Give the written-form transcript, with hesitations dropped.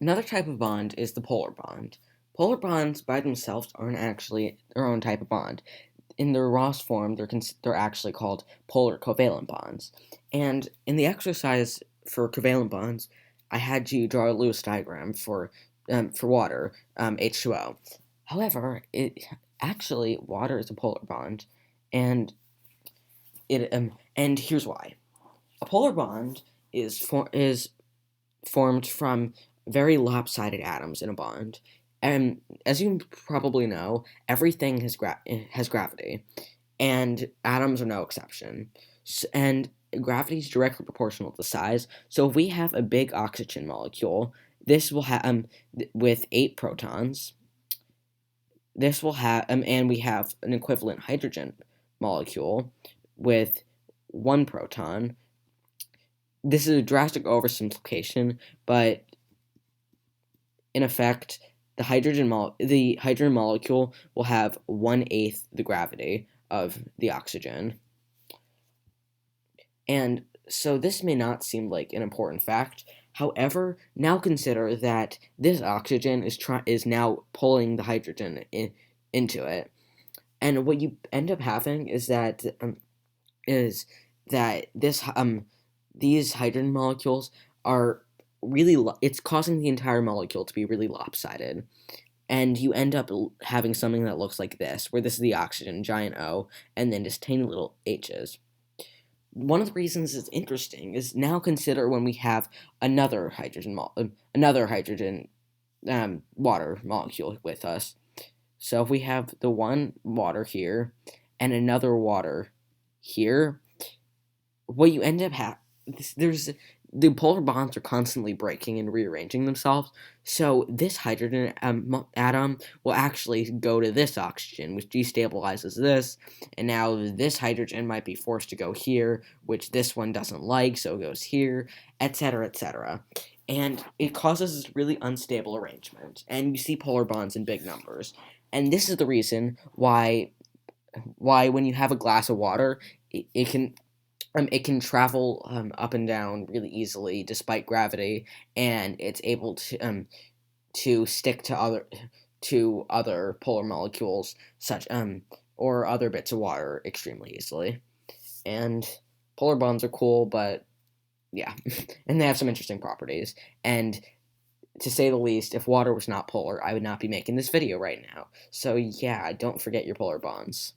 Another type of bond is the polar bond. Polar bonds by themselves aren't actually their own type of bond. In their rawest form, they're actually called polar covalent bonds. And in the exercise for covalent bonds, I had you draw a Lewis diagram for water, H2O. However, it actually water is a polar bond, and and here's why. A polar bond is formed from very lopsided atoms in a bond. And as you probably know, everything has gravity, and atoms are no exception. And gravity is directly proportional to size. So if we have a big oxygen molecule, this will have with 8 protons. This will have and we have an equivalent hydrogen molecule with 1 proton. This is a drastic oversimplification, but in effect, the hydrogen molecule will have 1/8 the gravity of the oxygen. And so this may not seem like an important fact. However, now consider that this oxygen is now pulling the hydrogen into it. And what you end up having is that these hydrogen molecules are it's causing the entire molecule to be really lopsided, and you end up having something that looks like this, where this is the oxygen, giant O, and then just tiny little H's. One of the reasons it's interesting is now consider when we have another hydrogen water molecule with us. So if we have the one water here and another water here, what you end up there's the polar bonds are constantly breaking and rearranging themselves. So this hydrogen atom will actually go to this oxygen, which destabilizes this, and now this hydrogen might be forced to go here, which this one doesn't like, so it goes here, etc., etc. And it causes this really unstable arrangement, and you see polar bonds in big numbers. And this is the reason why when you have a glass of water, it can travel up and down really easily despite gravity, and it's able to stick to other polar molecules such or other bits of water extremely easily. And polar bonds are cool, but yeah, and they have some interesting properties. And to say the least, if water was not polar, I would not be making this video right now. So yeah, don't forget your polar bonds.